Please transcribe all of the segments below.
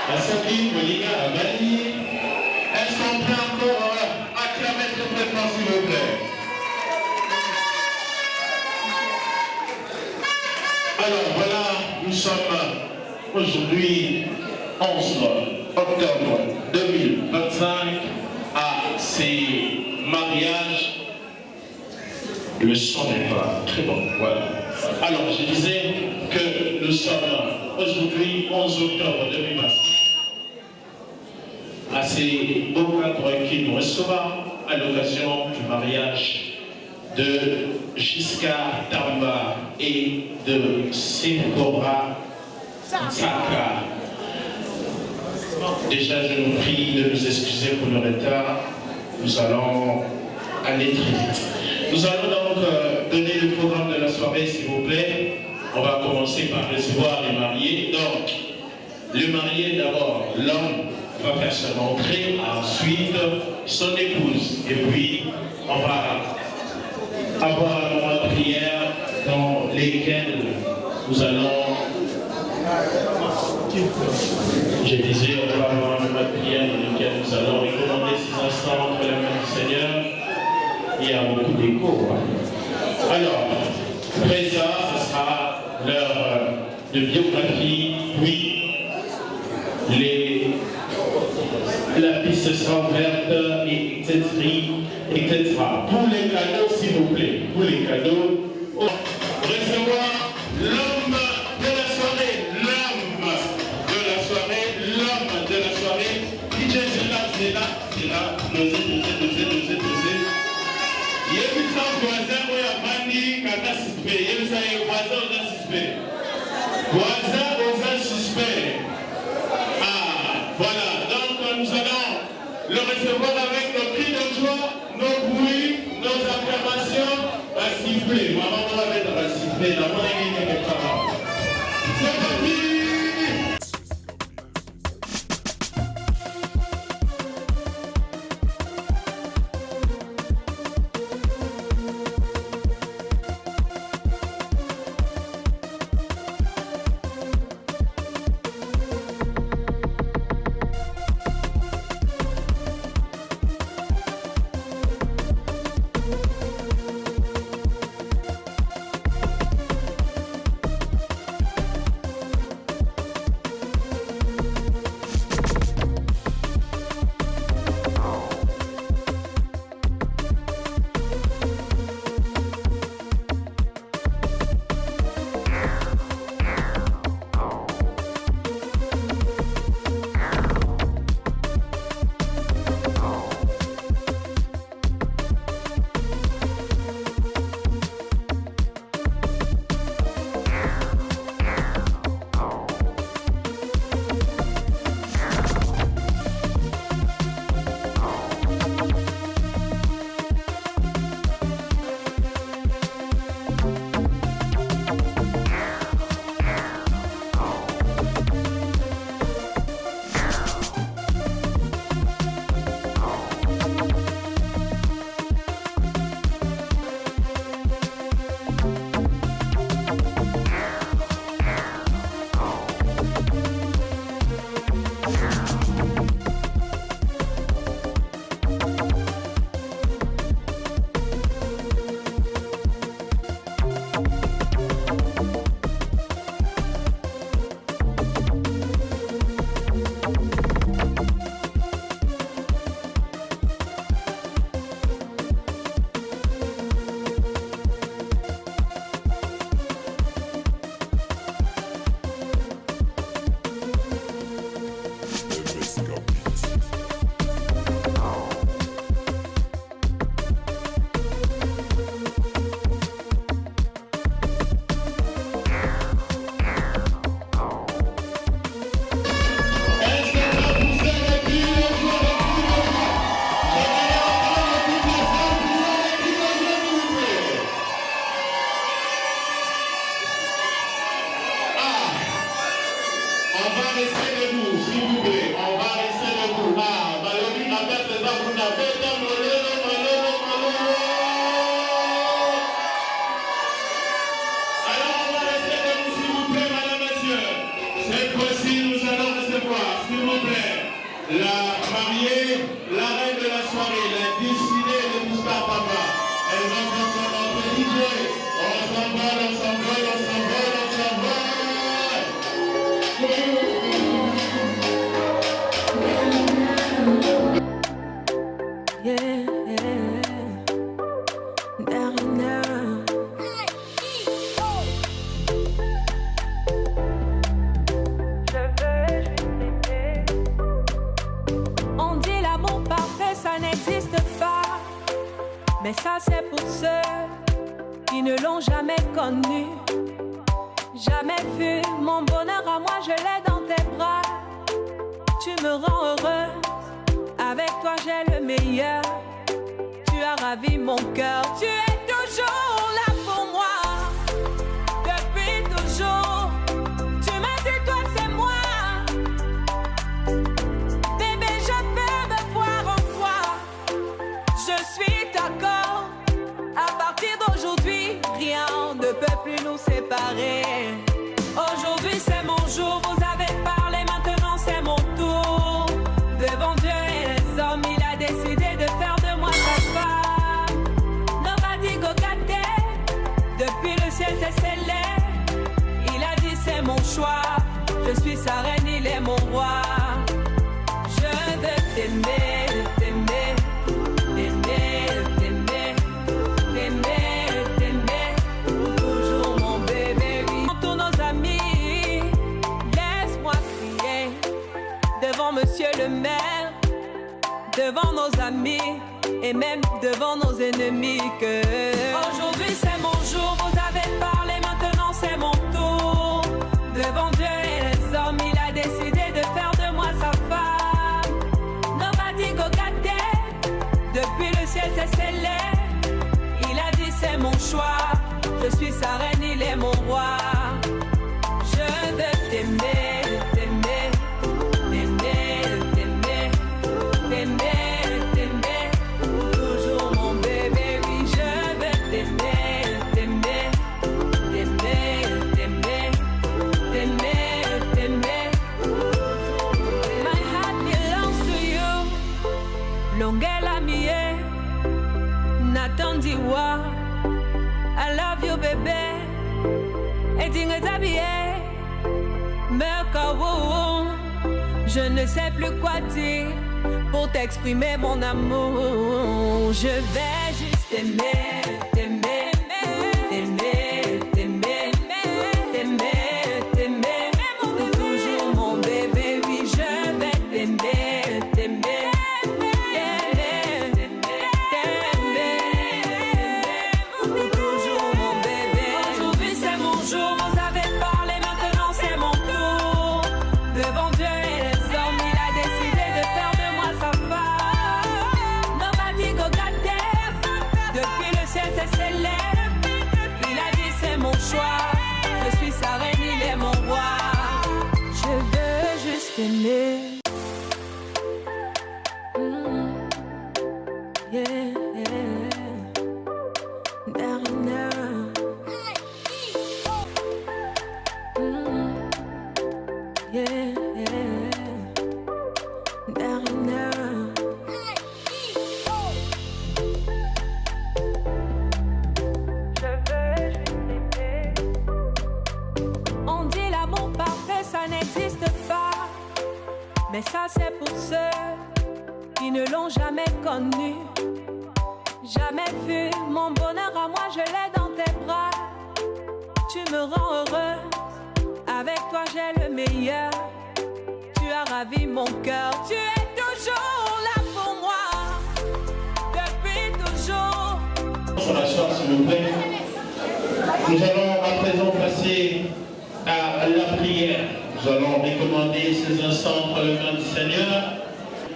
La Sabine, Monica, la Bali. Est-ce qu'on peut encore acclamer complètement, s'il vous plaît? Alors voilà, nous sommes aujourd'hui 11 octobre 2025 à ces mariages. Le son n'est pas très bon, voilà. Alors je disais que nous sommes aujourd'hui 11 octobre 2025 à ces beaux cadres qui nous reçoivent à l'occasion du mariage de Giscard Tamba et de Sephora Saka. Déjà, je vous prie de nous excuser pour le retard. Nous allons aller très vite. Nous allons donc donner le programme de la soirée, s'il vous plaît. On va commencer par recevoir les mariés. Donc, le marié d'abord, l'homme va faire son entrée, ensuite son épouse. Et puis, on va avoir un moment de prière dans lesquels nous allons, je disais, on va avoir un moment de prière dans lequel nous allons recommander 6 instants entre la main du Seigneur. Il y a beaucoup d'écho. Alors, après ça, ce sera l'heure de biographie, puis la piste sera ouverte, et etc. Pour les cadeaux, s'il vous plaît, pour les cadeaux, recevoir l'homme de la soirée, l'homme de la soirée, l'homme de la soirée. DJ Zela, dosez. Il y a plus de voisin, il y a Mani, Kata suspect, il y a voisin aux suspect. Voisin aux suspect. Ah, voilà. Donc nous allons le recevoir avec nos cris de joie, nos bruits, nos acclamations, un sifflet. Maman va mettre un sifflet, la main est quelque part. C'est parti! Cette fois-ci, nous allons recevoir, s'il la mariée, la reine de la soirée, la destinée de Moussa Papa. Elle va faire son entrée DJ. On s'envole, on s'envole, on s'envole, on s'envole. Yeah, Darina. On dit l'amour parfait, ça n'existe pas. Mais ça c'est pour ceux qui ne l'ont jamais connu. Jamais vu mon bonheur à moi, je l'ai dans tes bras. Tu me rends heureuse, avec toi j'ai le meilleur. Tu as ravi mon cœur, tu es toujours là pour moi. Depuis toujours, tu m'as dit toi c'est moi. Bébé, je peux me voir en toi. Je suis d'accord. À partir d'aujourd'hui, rien ne peut plus nous séparer. Aujourd'hui c'est mon jour, vous avez parlé, maintenant c'est mon tour. Devant Dieu et les hommes, il a décidé de faire de moi sa femme. Nobody go got there. Depuis le ciel c'est scellé. Il a dit c'est mon choix. Je suis sa reine, il est mon roi. Je veux t'aimer, t'aimer, t'aimer, t'aimer, t'aimer, t'aimer. Toujours mon bébé, oui. Tous nos amis, laisse-moi crier devant monsieur le maire, devant nos amis et même devant nos ennemis que aujourd'hui c'est mon jour, vous avez parlé, maintenant c'est mon tour. Devant Dieu et les hommes, il a décidé de faire de moi sa femme. Nobody go got there. Depuis le ciel c'est scellé. Il a dit c'est mon choix. Je suis sa reine, il est mon roi. Je veux t'aimer, t'aimer, t'aimer, t'aimer, t'aimer, t'aimer. Toujours mon bébé, oui, je veux t'aimer, t'aimer, t'aimer, t'aimer, t'aimer, t'aimer. My heart belongs to you. Longela mie, Nathan Diwa. I love you, bébé. Et dingue t'habiller. Je ne sais plus quoi dire pour t'exprimer mon amour. Je vais juste t'aimer, t'aimer, t'aimer, t'aimer, t'aimer, t'aimer. Toujours mon bébé, oui, je vais t'aimer, t'aimer. T'aimer. Yeah, Darina. Yeah, Darina. On dit l'amour parfait, ça n'existe pas. Mais ça c'est pour ceux qui ne l'ont jamais connu. Jamais vu mon bonheur à moi, je l'ai dans tes bras. Tu me rends heureuse, avec toi j'ai le meilleur. Tu as ravi mon cœur, tu es toujours là pour moi. Depuis toujours. Sur la soirée, s'il vous plaît. Nous allons à présent passer à la prière. Nous allons recommander ces instants entre les mains du Seigneur.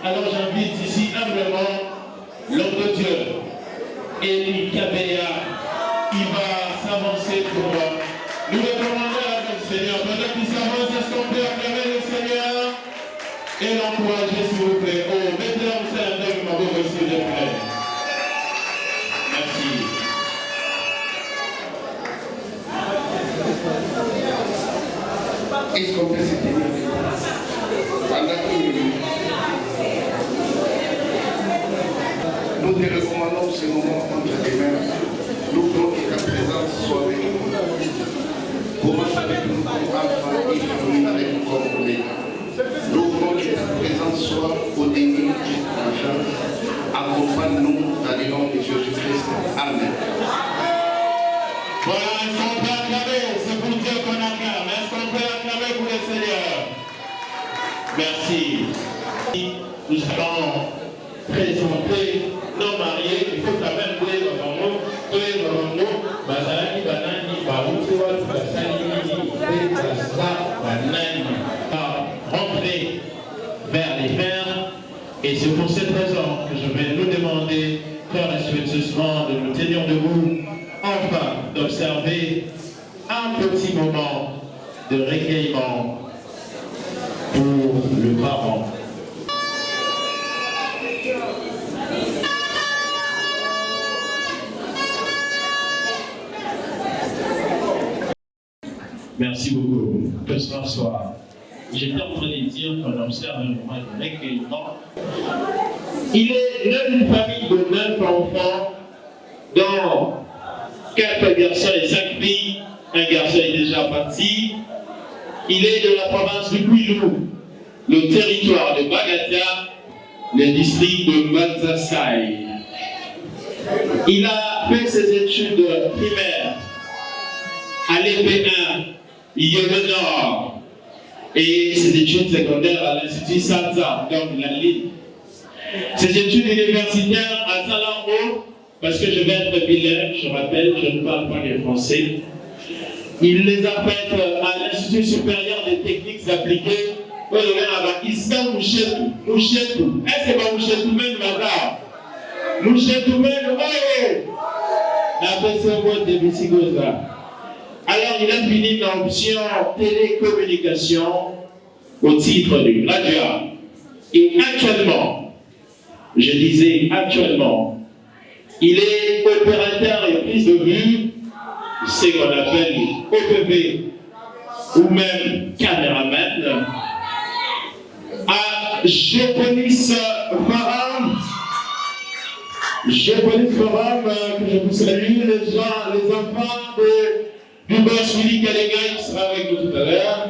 Alors j'invite ici humblement l'homme de Dieu, Eli Kabea. Il va s'avancer pour nous recommander à notre Seigneur. Pendant qu'il s'avance, est-ce qu'on peut acclamer le Seigneur et l'encourager, s'il vous plaît. Oh, mettez-la au sein d'un ma beau s'il vous plaît. Merci. Est-ce qu'on peut se tenir pendant une minute? Nous te recommandons ce moment entre les mains. Nous voulons que ta présence soit avec nous. Commence avec nous comme enfant et finit avec nous comme Oméga. Nous voulons que ta présence soit au début jusqu'à la fin. Accompagne-nous dans le nom de Jésus-Christ. Amen. Voilà, est-ce qu'on peut acclamer? C'est pour Dieu qu'on acclame. Est-ce qu'on peut acclamer pour le Seigneur? Merci. Nous allons présenter nos mariés. Il faut quand même trouver dans nous, Bazalani, Banani, Baoutiwa, Basani, Banani. Rentrer vers les fers. Et c'est pour cette raison que je vais nous demander, frères et sœurs, ce soir, de nous tenir debout, enfin d'observer un petit moment de recueillement pour le parent. Merci beaucoup. Que ce soit. J'étais en train de dire qu'on observe un moment de recueillement. Il est né d'une famille de 9 enfants, dont 4 garçons et 5 filles. Un garçon est déjà parti. Il est de la province du Kwilu, le territoire de Bagatia, le district de Manzasai. Il a fait ses études primaires à l'EP1, Yémen Nord, et ses études secondaires à l'Institut Sanza, donc la Lille. Ses études universitaires à Salambo, parce que je vais être bilingue, je rappelle, je ne parle pas le français. Il les a faites à l'Institut supérieur des techniques appliquées. Est-ce que pas Mouchetou même Mazar? Mouchetou même, oh! La personne de Bissigoza. Alors, il a fini l'option télécommunication au titre de graduat. Et actuellement, je disais actuellement, il est opérateur et prise de vue, ce qu'on appelle OPV ou même caméraman, à Gépolis Forum. Gépolis Forum, que je vous salue, les enfants du boss Willy Kalega qui sera avec nous tout à l'heure.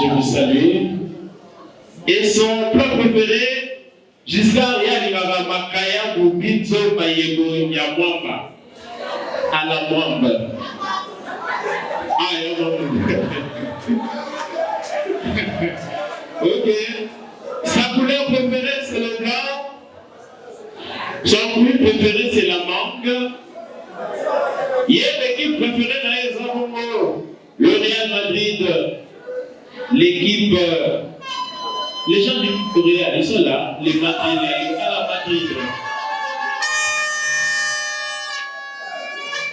Je vous salue. Et son plat préféré, Giscard Yalibaba Makaya Bubitso Mayego Yamwamba. À la Mwamba. Ah, ok. Sa couleur préférée, c'est le blanc. Son fruit préféré, c'est la mangue. Il y a l'équipe préférée dans les hommes. Le Real Madrid, l'équipe, les gens du Real, ils sont là, les Madrid, à la Madrid.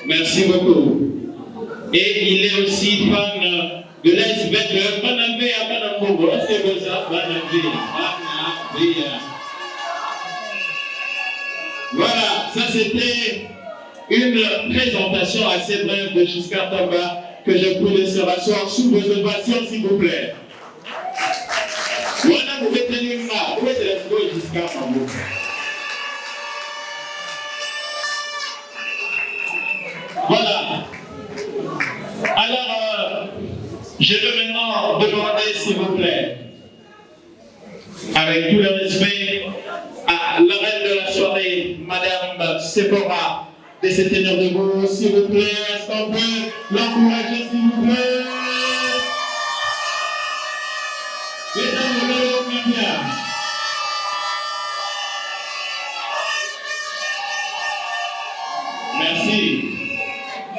Merci beaucoup. Et il est aussi fan de l'ASBEC, Banabé à Banambogo. C'est comme ça, Banabé. Voilà, ça c'était une présentation assez brève de Giscard Tamba que je vous laisser rasseoir sous vos ovations, s'il vous plaît. Voilà, vous mettez une main. Où est le Giscard Tamba? Voilà. Alors, je vais maintenant demander, s'il vous plaît, avec tout le respect, à la reine de la soirée, Madame Sephora, de se tenir debout, s'il vous plaît. Est-ce qu'on peut l'encourager, s'il vous plaît? Mesdames, vous bien. Merci.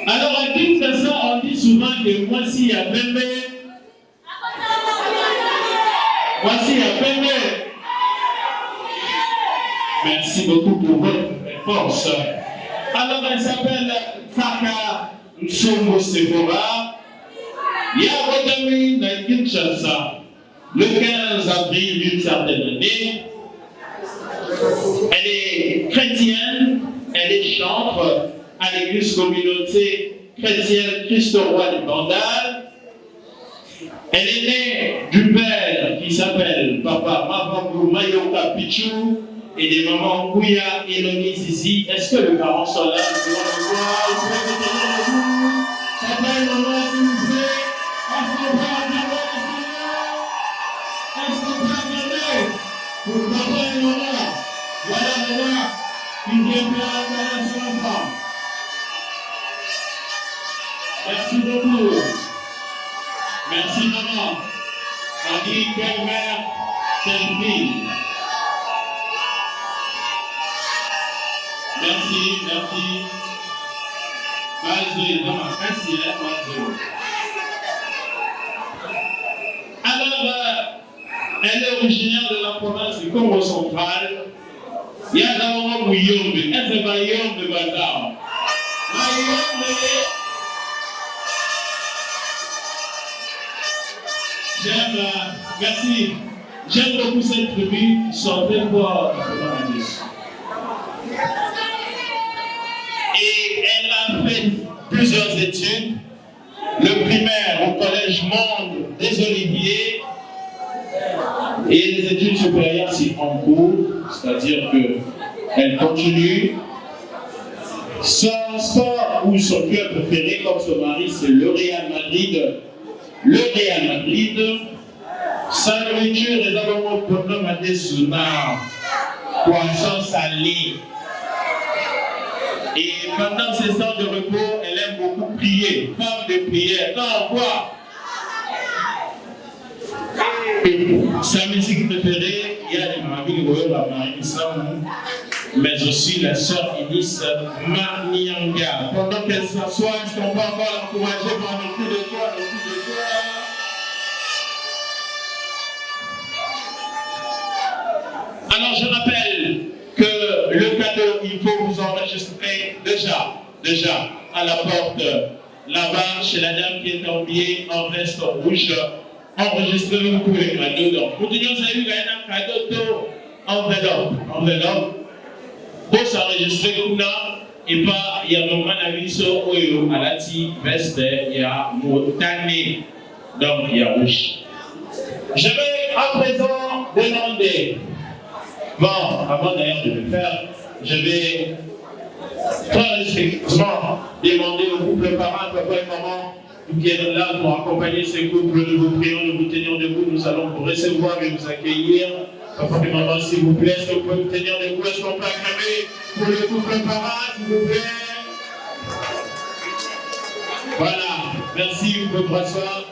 Alors, à toute façon, on dit souvent que voici à Pembe. Voici à Pembe. Merci beaucoup pour votre force. Alors, elle s'appelle Faka Nsongo Sephora. Il y a Rodami dans Kinshasa, le 15 avril d'une certaine année. Elle est chrétienne, elle est chantre à l'église communauté chrétienne Christ-Roi du Bandal. Elle est née du père qui s'appelle Papa Mavangou Mayoka Pichou et des mamans Kouya et Lonis ici. Est-ce que le parent soit là? Vous pouvez le voir, vous pouvez vous tenir debout. Papa et maman, s'il vous plaît. Est-ce qu'on peut acclamer le Seigneur? Est-ce qu'on peut acclamer pour papa et maman? Voilà, maman, une bien faire acclamer sur l'enfant. Merci beaucoup. Merci maman. On dit quelle mère, quelle fille. Merci, merci. Merci, alors, elle est originaire de la province du Congo central. Il y a d'abord Muyombe. Elle c'est Mayombe Bazar. Mayombe. J'aime, merci. J'aime beaucoup cette tribu. Sortez voir et elle a fait plusieurs études. Le primaire au collège Monde des Oliviers et les études supérieures c'est en cours, c'est-à-dire qu'elle continue. Son sport ou son club préféré comme son mari c'est le Real Madrid. Le Real Madrid, sa nourriture est d'abord pour nous à des souvenirs, poisson salé. Et pendant ces temps de repos, elle aime beaucoup prier, femme de prière. Non, quoi? Et sa musique préférée, il y a les Marie la Marie mais aussi la sœur Eunice Manianga. Pendant qu'elle s'assoit, est-ce qu'on peut encore l'encourager par le coup de toi, le coup de toi? Alors je rappelle que le cadeau, il faut vous enregistrer déjà à la porte là-bas chez la dame qui est habillée en veste rouge. Enregistrez-vous pour les cadeaux. Donc, continuons à eu un cadeau enveloppe. Pour s'enregistrer et pas il y a moment à viso oyo à la veste il y a montané donc il y a rouge. Je vais à présent demander. Bon, avant d'ailleurs de le faire, je vais très respectueusement demander au couple parent, papa et maman, qui est là pour accompagner ces couples. Nous vous prions, nous vous tenir debout, nous allons vous recevoir et vous accueillir. Papa et maman, s'il vous plaît, est-ce que vous pouvez vous tenir debout? Est-ce qu'on peut acclamer pour le couple parent, s'il vous plaît? Voilà, merci, vous pouvez vous asseoir.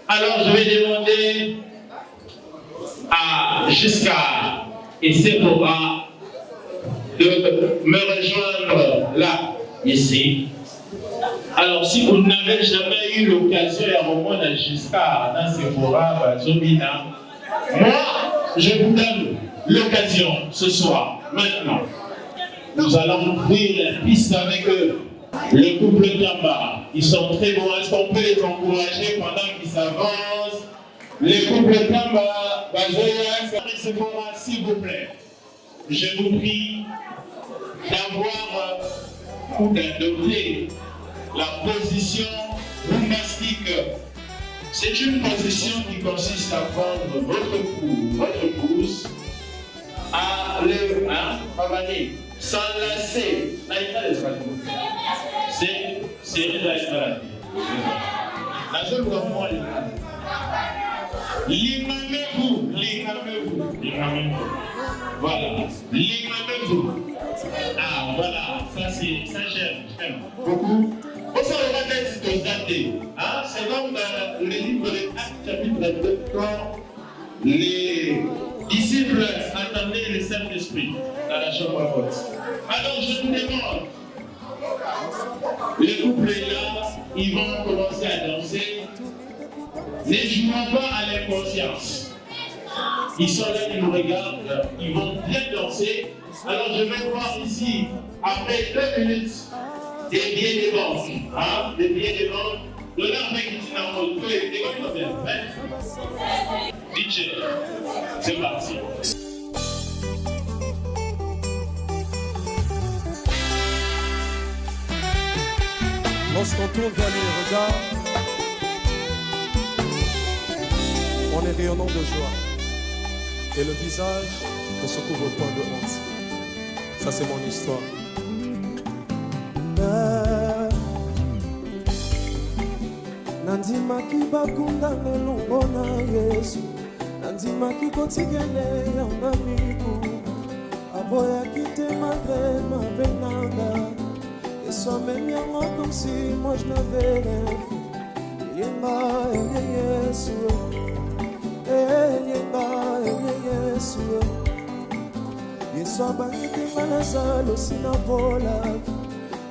Alors, je vais demander à Giscard et Sephora de me rejoindre là, ici. Alors, si vous n'avez jamais eu l'occasion à un moment de Giscard dans Sephora, Zobina, moi, je vous donne l'occasion ce soir, maintenant. Nous allons ouvrir la piste avec eux. Le couple Kamba, ils sont très bons. Est-ce qu'on peut les encourager pendant qu'ils s'avancent? Les couples Kamba, Sephora, s'il vous plaît. Je vous prie d'avoir ou d'adopter la position rumbastique. C'est une position qui consiste à prendre votre pouce, à le avaler, s'enlacer. C'est la seule fois Limamez-vous. Voilà. Limamez-vous. Ah, voilà. Ça j'aime beaucoup. Au sein de la tête, c'est daté. C'est comme le livre de Actes, chapitre 2, quand les disciples attendaient le Saint-Esprit dans la chambre haute. Alors je vous demande, le couple est là, ils vont commencer à danser. Ne jouons pas à l'inconscience. Ils sont là, ils nous regardent, ils vont bien danser. Alors je vais voir ici, après 2 minutes, des billets de banque. Des billets de banque. Le leur mec qui dit dans le feu, des combien? 20. DJ, c'est parti. Lorsqu'on tourne vers les regards, on est rayonnant de joie. Et le visage ne se couvre point de honte. Ça, c'est mon histoire. Nandimaki bakunda nelongo na Yesu, nandimaki kotikele yanga miku, aboyaki te malgré ma benanga. Yesu amemi yango comme si moi je n'avais rien fait. Elienga Yesu, Elienga Yesu, Yesu abangi te manazalo sinavolaki,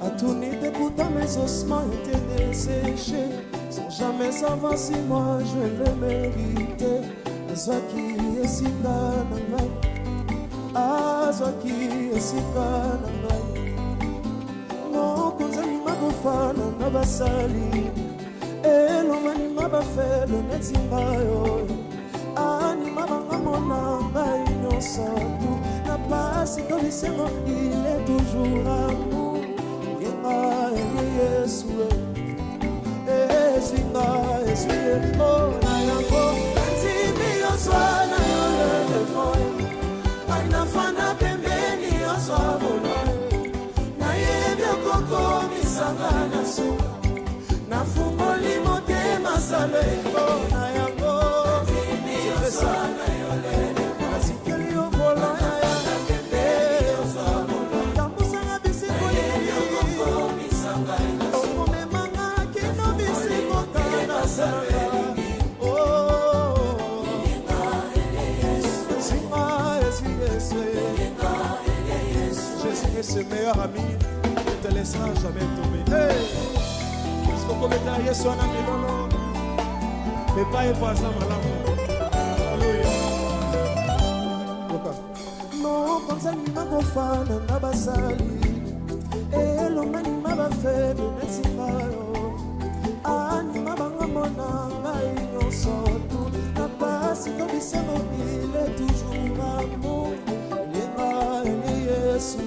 atunite pourtant mes ossements étaient desséchés. Sans jamais savoir si moi je le méritais. Azwaki esika na ngai, azwaki esika na ngai. Mokonzi anima kofana na basali, elongo anima bafelo neti ngai oyo. Anima banga mona ngai nyonso tu, na pasi to bisengo il est toujours amour. Yenga Yesu Esinga, esue, oh, na yango. Nantimi oswana yole lefoe, aina fana pembeni oswa boloe. Na yebyo koko misanga na suka, na fungoli motema sale, oh, na yango. Nantimi oswana yole lefoe, asikeli ovola ya yango. Oswa boloe, tambusanga bisiko yebyo koko misanga na suka. Jésus est ce meilleur ami, il ne te laissera jamais tomber. Hey! Est-ce qu'on peut mettre Yesu en ami? Non, non. Mais pas y passer à ma langue. Alléluia. Non, comme ça, il m'a confana, n'a pas sali. Et l'homme m'a pas fait de Nessimayo. Anima banga mona, ngai nyonso tu. Na pasi to bisengo, il est toujours amour. Yenga Yesu,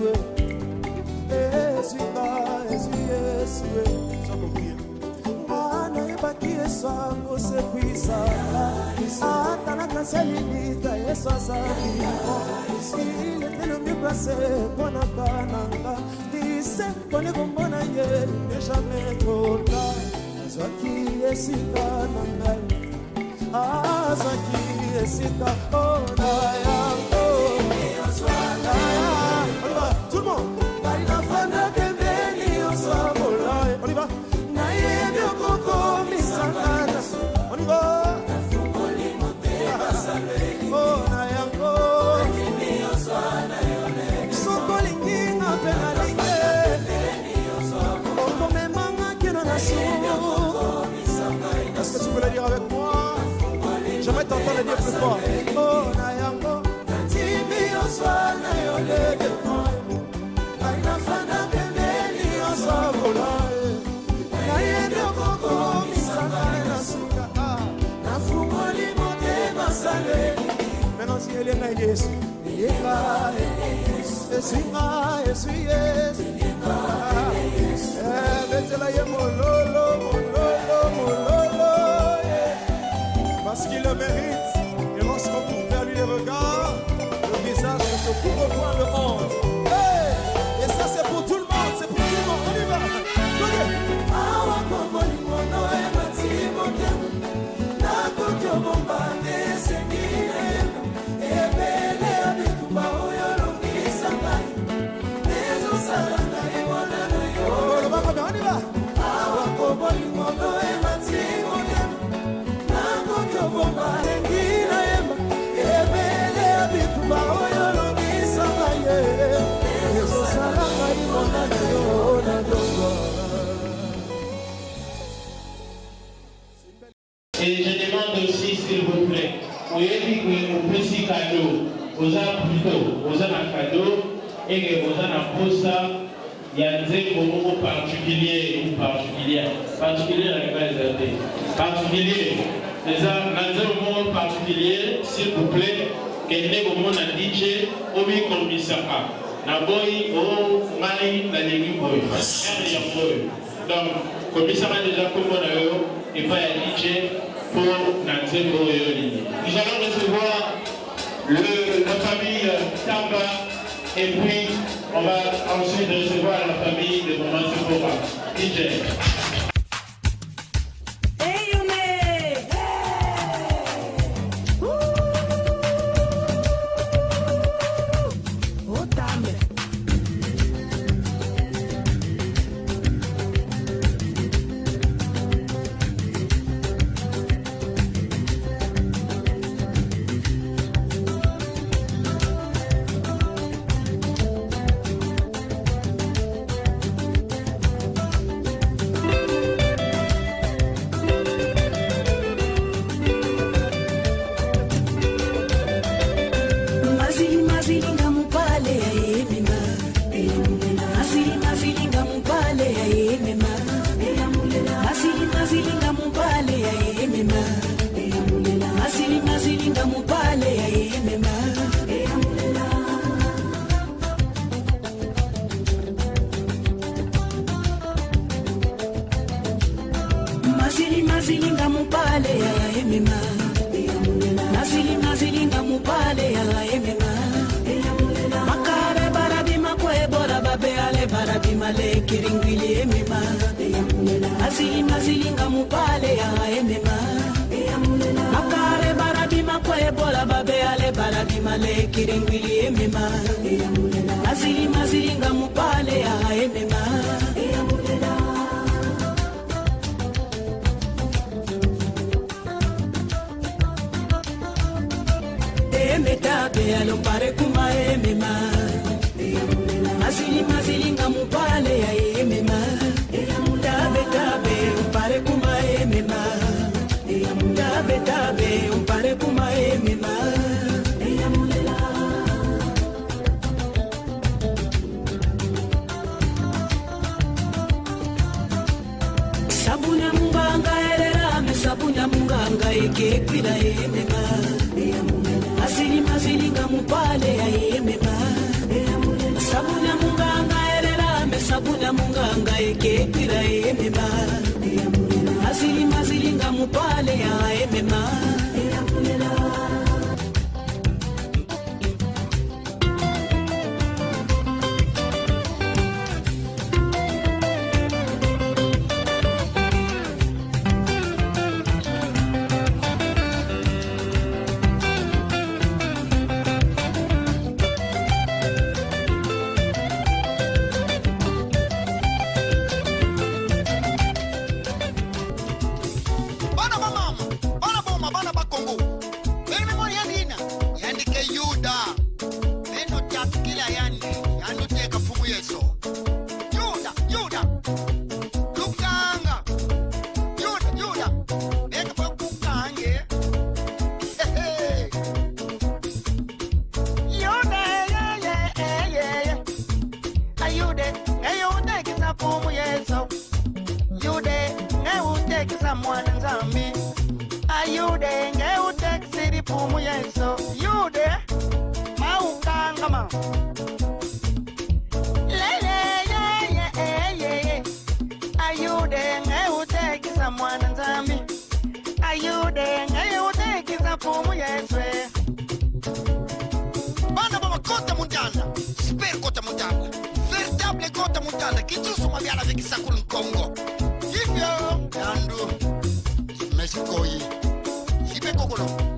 Esinga, Yesu. Mwana yebaki Yesu ango se puisa. Ata na kansia limita Yesu azali. Il était le mieux placé pour na kananga. Dise kone kombona ye, n'est jamais trop tard. Azwaki esika na ngai, azwaki esika oh na yango. Tout le monde. Ngai nafanda pembeni oswa boloe. On y va. Nayebi okoko misanga na suka. On y va. Nafungoli motema saleli. Oh na yango. Nakimi oswa na yole. Soko linginga mpe nalinge. Okomemanga kino na suka. Est-ce que tu peux le dire avec moi? J'aimerais t'entendre le dire plus fort. Oh na yango. Nantimi oswa na yole. Aina fana pembeni oswa boloe. Nayebi okoko misanga na suka. Nafungoli motema saleli. Maintenant, si elle est là, Yesu. Yenga Esinga, Yesu. Mettez-la, mololo, mololo, mololo. Parce qu'il le mérite. Et lorsqu'on tourne vers lui les regards, le visage ne se couvre point de honte. Hey! Et ça, c'est pour tout le monde. C'est pour tout le monde. On y va. Et je demande aussi, s'il vous plaît, vous avez un petit cadeau, vous avez plutôt, vous avez un cadeau, et que vous avez un posta, il y a des mots particuliers ou particulières. Particulier, particulier. Les mots particuliers, s'il vous plaît, que les mots n'a DJ, au mi-commissara. Na boy, au mai, la légume boy. Donc, commissara déjà comme on a eu, et pas un DJ pour Nantes. Nous allons recevoir la famille famille Tamba. Et puis, on va ensuite recevoir la famille de Maman Sephora. DJ. Nazilinga mupale ya emema Nazilinga mupale ya emema Makare barabi makwe bora babe ale barabi male kiringwili emema Nazilinga mupale ya emema Makare barabi makwe bora babe ale barabi male kiringwili emema Nazilinga mupale ya emema Tabe alompare kuma emema Mazilinga mupale ya emema Tabe umpare kuma emema Tabe umpare kuma emema Sabunya munganga ererame sabunya munganga ekekwila emema Mazilinga mupale ya emema Sabunya munganga ererame sabunya munganga ekekwira emema Mazilinga mupale ya emema Mexico hii. Sipe kokolo.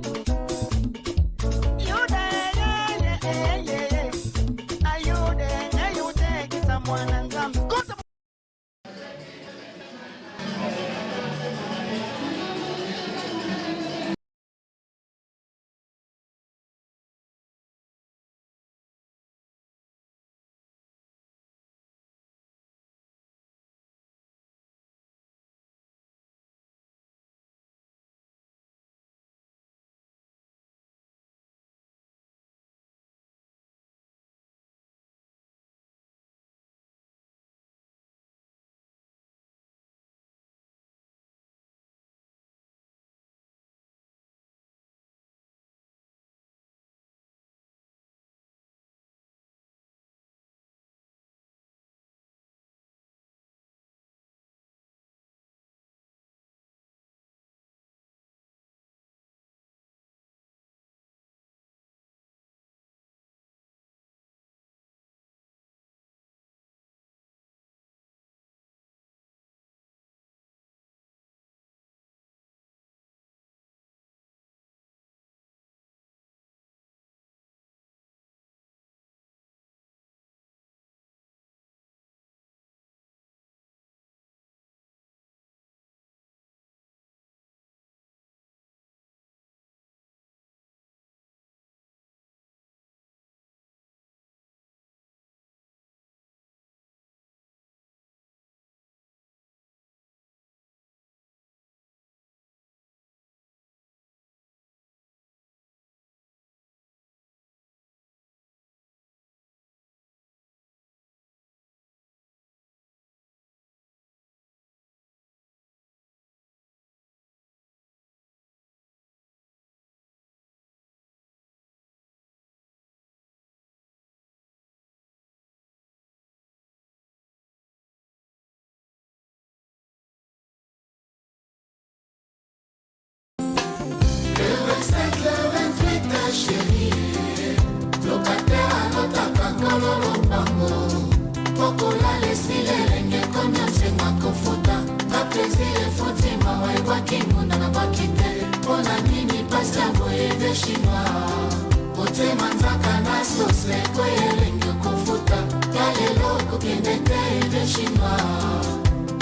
kimuna na bakite Pona nini pasta boye chinois Ote manzaka na sose Koye lengyo kofuta Yale loko kendete de chinois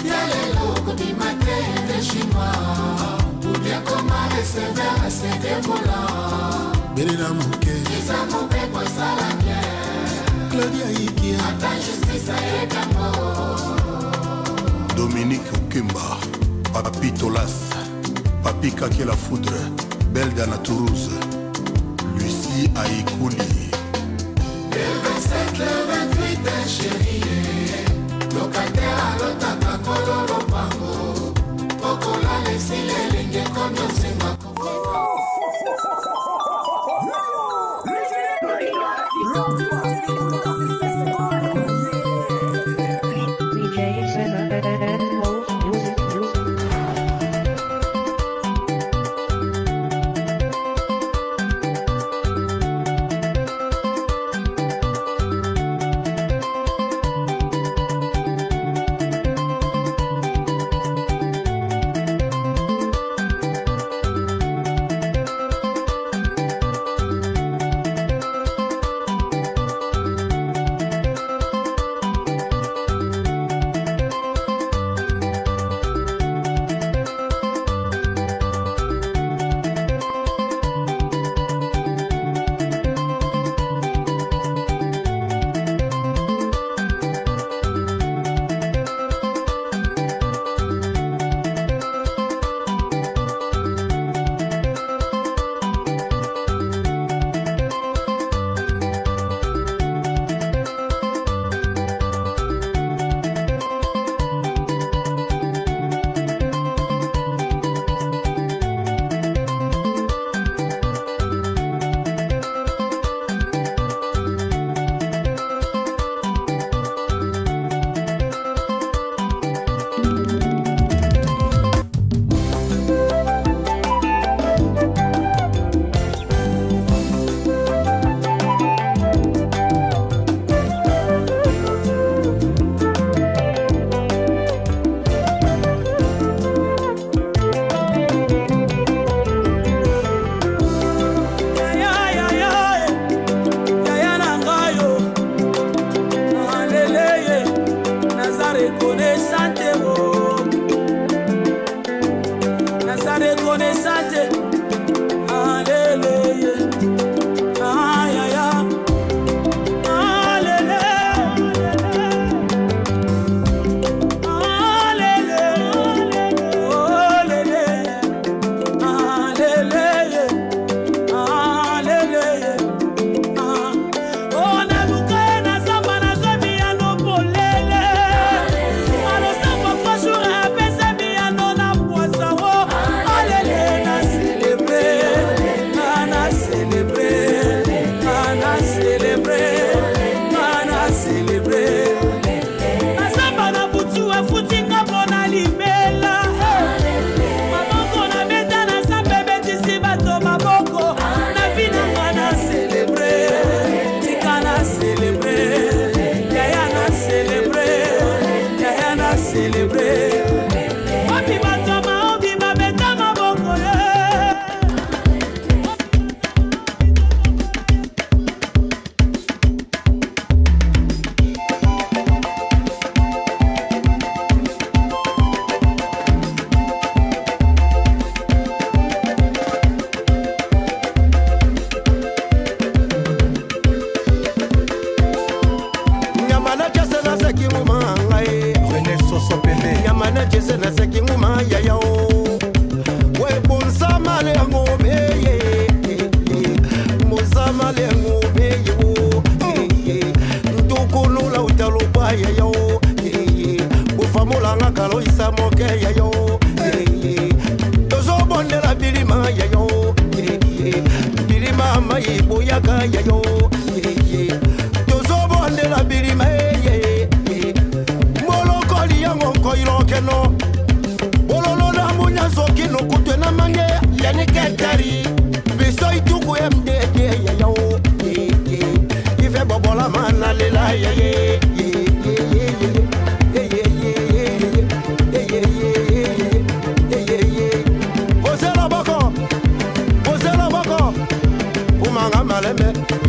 Yale loko dimate de chinois Ou bien comment rester vers rester des volants Benina Mouke Isa moupe kwa salamye Claudia Ikia Ata justice et d'amour Dominique Okemba Papi Tolas Papi Kake la Foudre Belda na Toulouse Lucie Aïkouli Le 27, le 28 chérie Locataire à l'otaka kololo pango Pokola lesi le linge kondo senga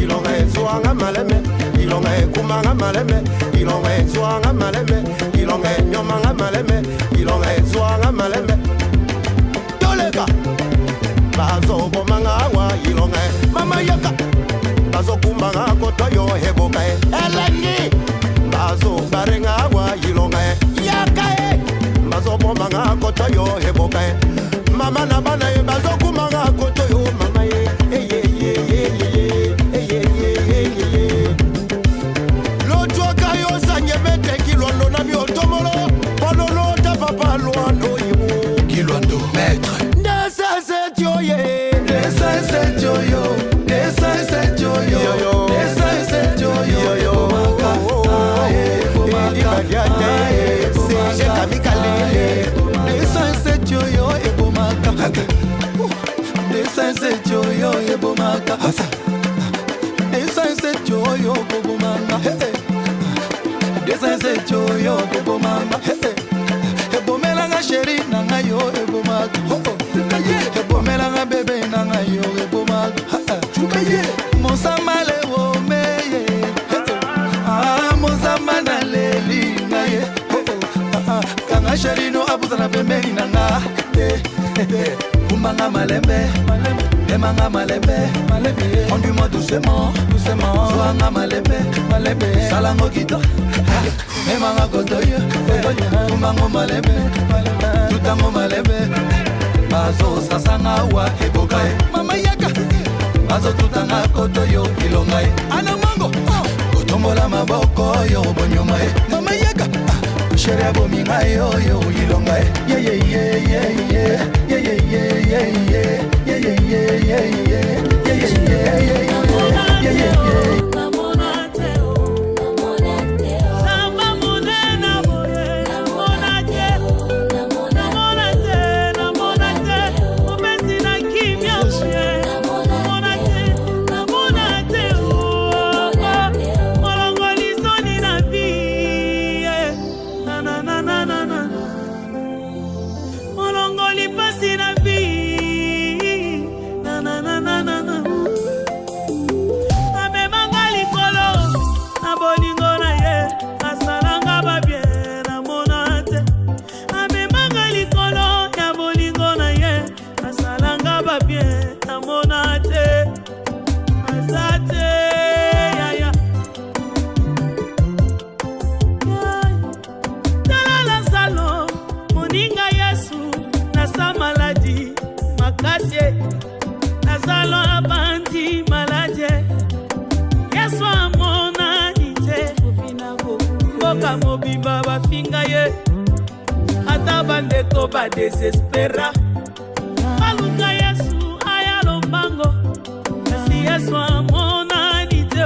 ilonga ezwanga maleme ilonga ekumanga maleme ilonga ezwanga maleme ilonga enyomanga maleme ilonga ezwanga maleme toleka bazobomanga awa ilonga mama yaka bazokumbanga kotoyo hebokae elengi bazobarenga awa ilonga yakae bazobomanga kotoyo hebokae mama na bana ye bazokumanga kotoyo mama ye lotwaka yo sanyemete kilondo na biotomolo pololo ta papa loando yimu kilondo maître desasetioye desasetioyo desasetioyo desasetioyo c'est kamikale desasetioyo ebomaka desasetioyo ebomaka desasetioyo kobomanga desasetioyo kobomanga ebomelanga sheri nanga yo ebomaka ebomelanga bebe nanga yo ebomaka mosambale womeye mosambana lelinga ye kanga sheri no abuzana pembeni nanga kumbanga malembe emanga malembe conduis-moi doucement zwanga malembe salango kito emanga kotoyo kumbango malembe tutango malembe bazo sasanga wa ebokae mama yaka bazo tutanga kotoyo ilongae anamango kotombola maboko yo bonyomae mama yaka shere abominga yo ilongae Mobimba bafinga ye ata bandeko badesespera baluka Yesu aya lombango si Yesu amonani te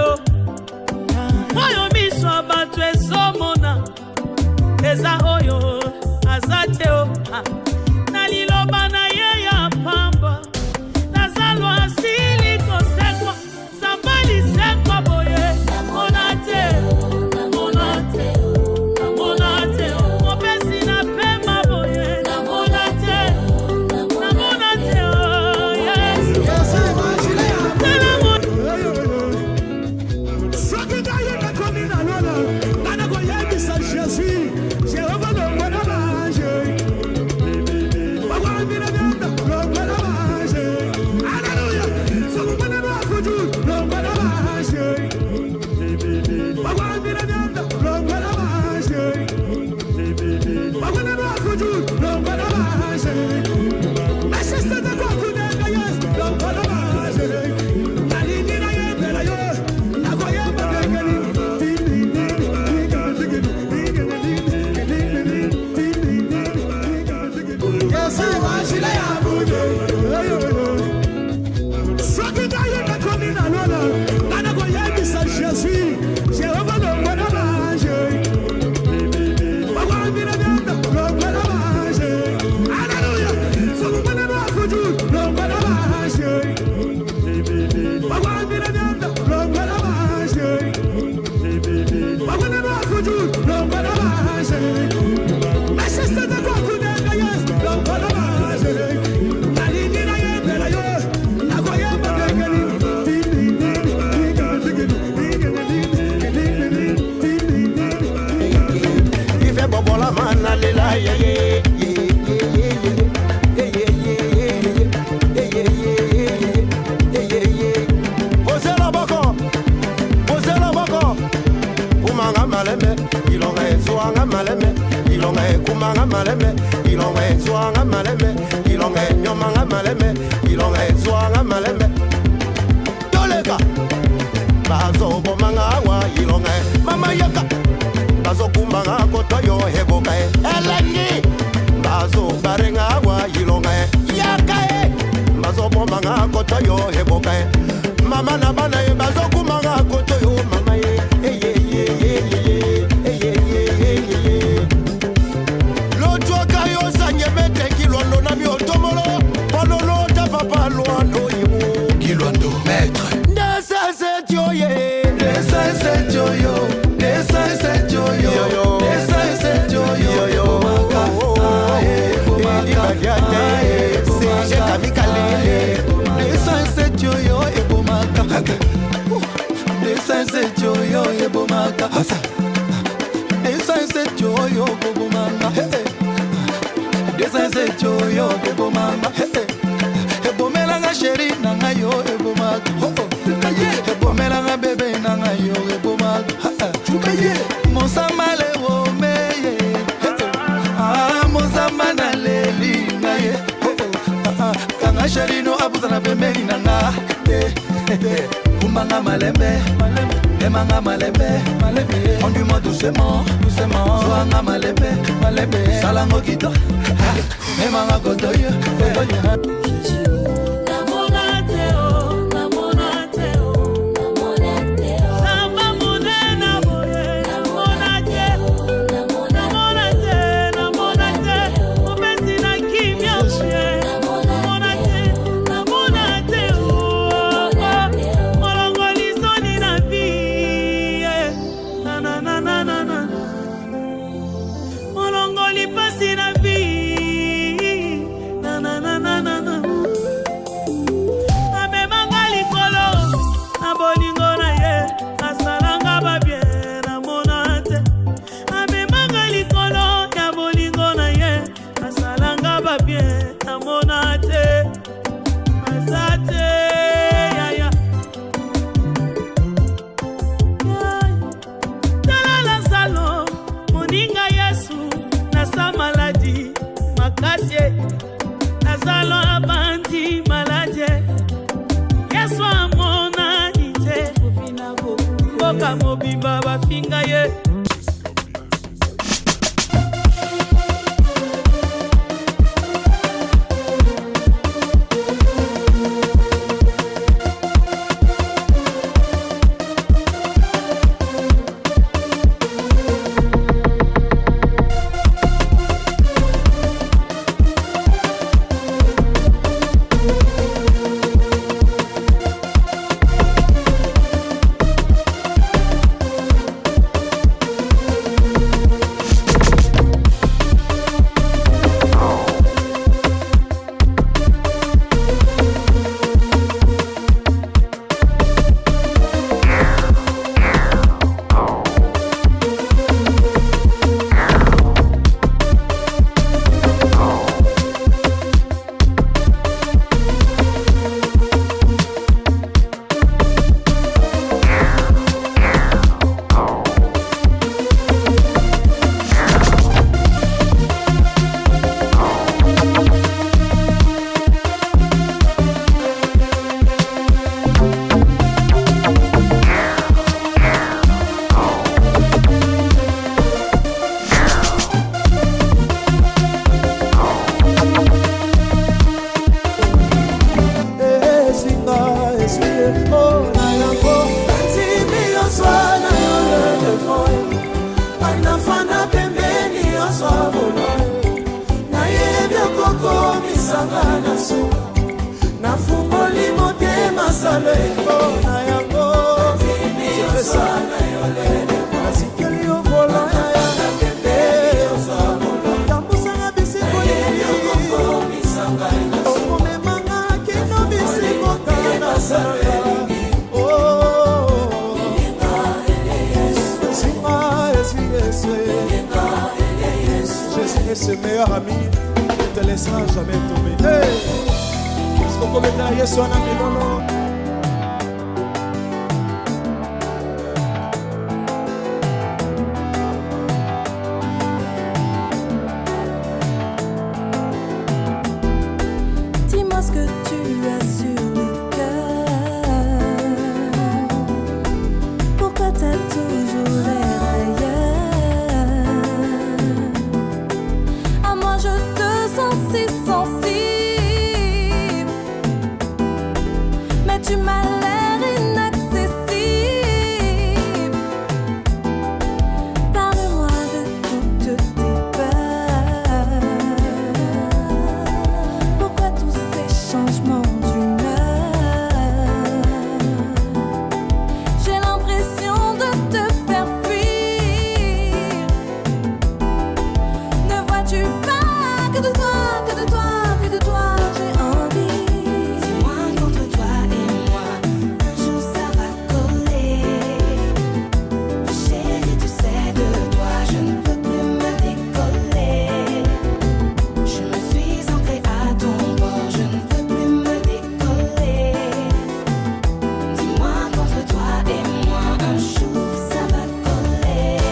oyo miso bato ezomona eza oyo aza te na liloba na ye ya pamba nazalo asili kosekwa sambali sekwa boye namona te maleme ilonga zwanga maleme ilonga nyoma maleme ilonga zwanga maleme tolega bazo bomanga wa ilonga mama yaka bazo kumanga kotoyo heboka elengi bazo barenga wa ilonga yaka bazo bomanga kotoyo heboka mama na bana bazo kumanga kotoyo mama ye l'autre kayo sanyemete kilondo na mi otomolo pololo ta papa loando yimu kilondo maître Ebomelanga sheri nanga yo ebomaka ebomelanga bebe nanga yo ebomaka mosambale womeye mosamba na leli naye kanga sheri no abuzana pembeni nanga kumanga malembe emanga malembe conduis-moi doucement soanga malembe salango kito emanga kotoyo mobimba bafinga ye Jésus est meilleur ami, ne te laissera jamais tomber. Hey! Est-ce qu'on peut mettre Yesu na milolo? Tu m'as l'air inaccessible. Parle-moi de toutes tes peurs. Pourquoi tous ces changements d'humeur? J'ai l'impression de te faire fuir. Ne vois-tu pas que de toi, que de toi, que de toi j'ai envie? Dis-moi qu'entre toi et moi, un jour ça va coller. Chérie, tu sais, de toi je ne peux plus me décoller. Je me suis ancrée à ton bord, je ne peux plus me décoller. Dis-moi qu'entre toi et moi, un jour ça va coller.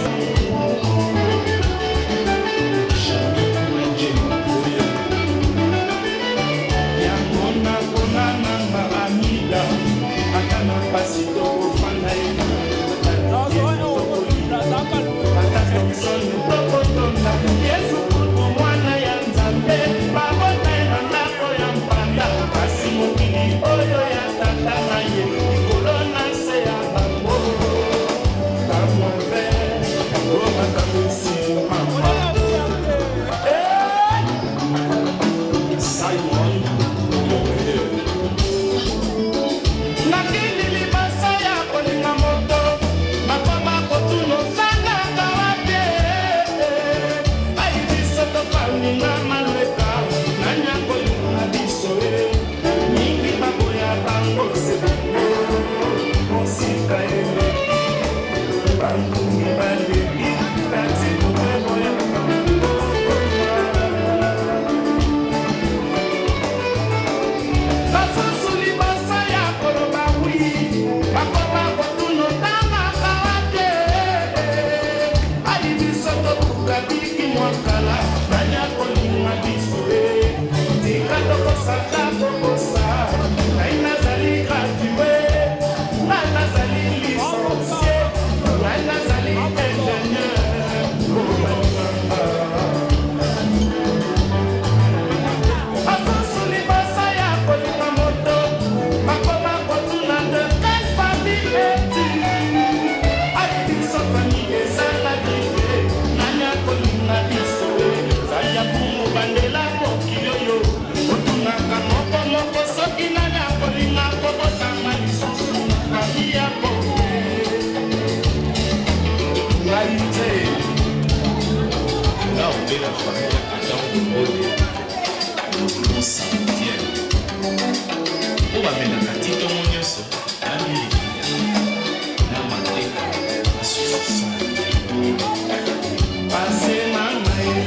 Passez ma main,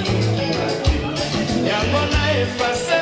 yango na effacer.